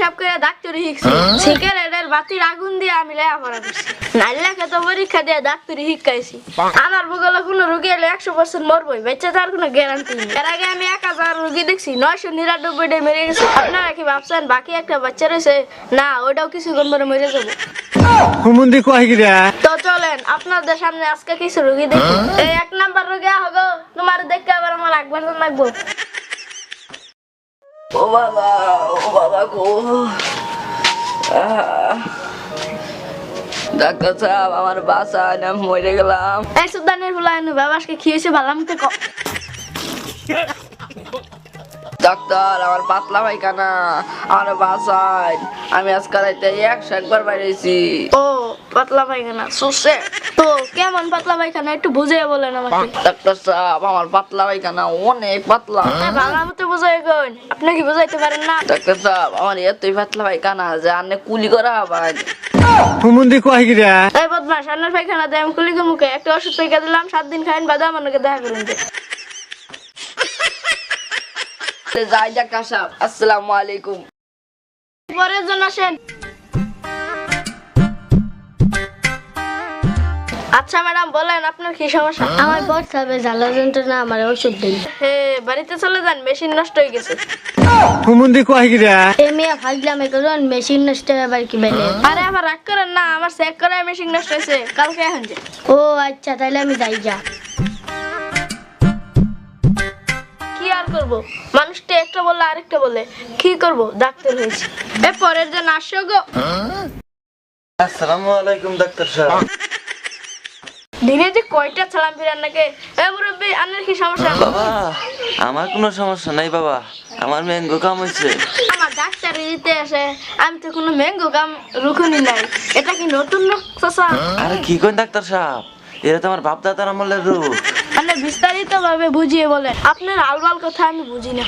সাপ করে ডাক্তারি শিখছি সিগারেটের বাতির আগুন দিয়ে আমি লেখাপড়া করছি নাইলে তো পরীক্ষা দিয়ে ডাক্তারি শিখাইছি আমার বগলে কোনো রোগী এলে 100% মরবই বেঁচে তার কোনো গ্যারান্টি নেই এর আগে আমি 1000 রোগী দেখছি 999টা মরে গেছে আপনারা কি ভাবছেন বাকি একটা বাচ্চা রয়েছে না ওটাও কিছুক্ষণ পরে মরে যাবে হুমুন্দি কয় গিরা তো চলেন আপনাদের সামনে আজকে কিছু রোগী দেখি এই 1 নাম্বার রোগী হগো তোমার দেখতে আবার আমার একবার লাগবো ও বাবা গো ডাক্তার সাহেব আমার বাসায় আমি মরে গেলাম এই সুদানের ফুলাইনু বাবাসকে কি হয়েছে ভালো মতো কও ডাক্তার আমার পাতলা পায়খানা আমার বাসায় আমি আজকাল রাইতে 101 বার বাইরেছি ও পাতলা পায়খানা সুসে তো কেমন পাতলা পায়খানা একটু বুঝিয়ে বলেন আমাকে ডাক্তার সাহেব আমার পাতলা পায়খানা অনেক পাতলা ভালো মতো বুঝাই কোন আপনি কি বুঝাইতে পারেন না ডাক্তার সাহেব আমার এতই পাতলা পায়খানা যে আনে কুলি করা আবার হুমুন্দি কয় গিরা এই বদমাশ আপনার পায়খানা দেয় আমি কুলি মুখে একটা ওষুধ পেকে দিলাম 7 দিন খাইন বাদে আমাকে দেখা করুন যাই ডাক্তার সাহেব আসসালামু আলাইকুম পরের জন আসেন আচ্ছা ম্যাডাম বলেন আপনার কি সমস্যা আমার বর্ষাবে জ্বালা যন্ত্রণা আমার ওষুধ দিন হে বাড়িতে চলে যান মেশিন নষ্ট হয়ে গেছে হুমুন্দি কয় গিরা এমিয়া ফাজলামে করুন মেশিন নষ্ট এবার কি বেলে আরে আমার রাগ করেন না আমার চেক করে মেশিন নষ্ট হয়েছে কালকে এখন যে ও আচ্ছা তাহলে আমি যাই যা কি আর করব মানুষটা একটা বললে আরেকটা বলে কি করব ডাক্তার হয়েছে এ পরের জন আসো গো আসসালামু আলাইকুম ডাক্তার সাহেব দিনে যে কয়টা সালাম ফিরান নাকি এ মুরব্বি আপনার কি সমস্যা বাবা আমার কোনো সমস্যা নাই বাবা আমার ম্যাঙ্গো কাম হইছে আমার ডাক্তার দিতে আসে আমি তো কোনো ম্যাঙ্গো কাম রুখুনি নাই এটা কি নতুন লোক চাচা আরে কি কইন ডাক্তার সাহেব এরা তো আমার বাপ দাদার আমলের রূপ মানে বিস্তারিত ভাবে বুঝিয়ে বলেন আপনার আলবাল কথা আমি বুঝি না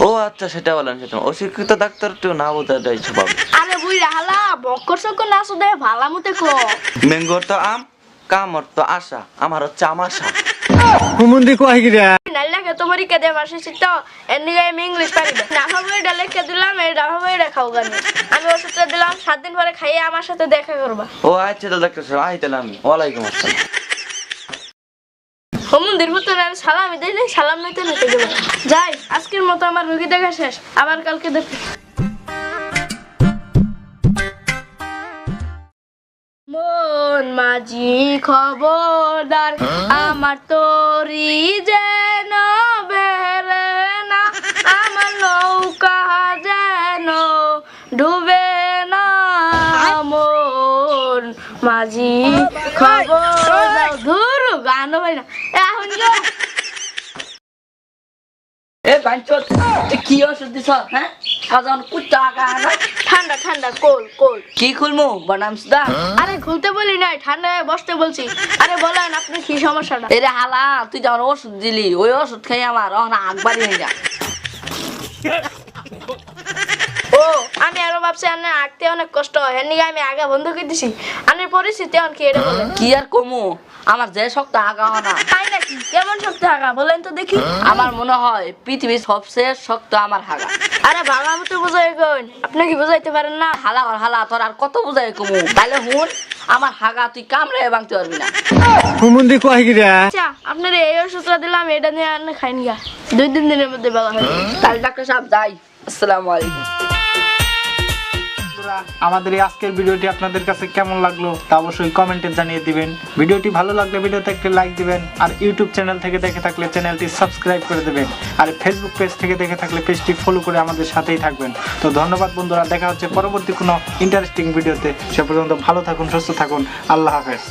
ও আচ্ছা সেটা বলেন সেটা অশিক্ষিত ডাক্তার তো না বোঝাটাই স্বভাব আরে বুইরা হালা বক্কর সকর না শুধু ভালা মতে কো ম্যাঙ্গোর তো আম কামর তো আশা আমার হচ্ছে আমাশা হুমুন্দি কয় গিরা নাইলাকে তো পরীক্ষা দিয়ে মাসে তো এর নিয়ে আমি ইংলিশ পারি না ডাফা বইটা লিখে দিলাম এই ডাফা বইটা খাও গানি আমি ওষুধটা দিলাম 7 দিন পরে খাইয়ে আমার সাথে দেখা করবা ও আচ্ছা তো ডাক্তার সাহেব আইতালাম আমি ওয়ালাইকুম আসসালাম সমুদ্রের ভিতরে আমি সালামি দিলে সালাম নিতে নিতে গেল যাই আজকের মতো আমার রোগী দেখা শেষ আবার কালকে দেখি মন মাঝি খবরদার আমার তোরি যেন বেরে না আমার নৌকা যেন ডুবে না মন মাঝি খবরদার ধুর গান হয় না এখন গো এ বাঞ্চত তুই কি ওষুধ দিছ হ্যাঁ সাজান কুত্তা গানা ঠান্ডা ঠান্ডা কোল কোল কি খুলমু বানাম সুদা আরে খুলতে বলি নাই ঠান্ডায় বসতে বলছি আরে বলেন আপনার কি সমস্যাটা এরে হালা তুই যখন ওষুধ দিলি ওই ওষুধ খাই আমার আগবাড়ি হয়ে যা ও আমি আরো ভাবছি আনে আঁকতে অনেক কষ্ট হয় এর নিয়ে আমি আগা বন্ধ করে দিছি আনের পরিস্থিতি এখন কি এটা বলেন কি আর কমু আমার যে শক্ত আগা না তাই নাকি কেমন শক্তি আগা বলেন তো দেখি আমার মনে হয় পৃথিবীর সবচেয়ে শক্ত আমার হাগা আরে ভালো মতো বুঝাই কোন আপনি কি বুঝাইতে পারেন না হালা আর হালা তোর আর কত বুঝাই কমু তাইলে হুন আমার হাগা তুই কামড়ে ভাঙতে পারবি না হুমুন্দি কয় গিরা আচ্ছা আপনার এই ওষুধটা দিলাম এটা নিয়ে আনে খাইন গা 2-3 দিনের মধ্যে ভালো হবে তাহলে ডাক্তার সাহেব যাই আসসালামু আলাইকুম আমাদের এই আজকের ভিডিওটি আপনাদের কাছে কেমন লাগলো তা অবশ্যই কমেন্টে জানিয়ে দিবেন ভিডিওটি ভালো লাগলে ভিডিওতে একটা লাইক দিবেন আর ইউটিউব চ্যানেল থেকে দেখে থাকলে চ্যানেলটি সাবস্ক্রাইব করে দেবেন আর ফেসবুক পেজ থেকে দেখে থাকলে পেজটি ফলো করে আমাদের সাথেই থাকবেন তো ধন্যবাদ বন্ধুরা দেখা হচ্ছে পরবর্তী কোনো ইন্টারেস্টিং ভিডিওতে সে পর্যন্ত ভালো থাকুন সুস্থ থাকুন আল্লাহ হাফেজ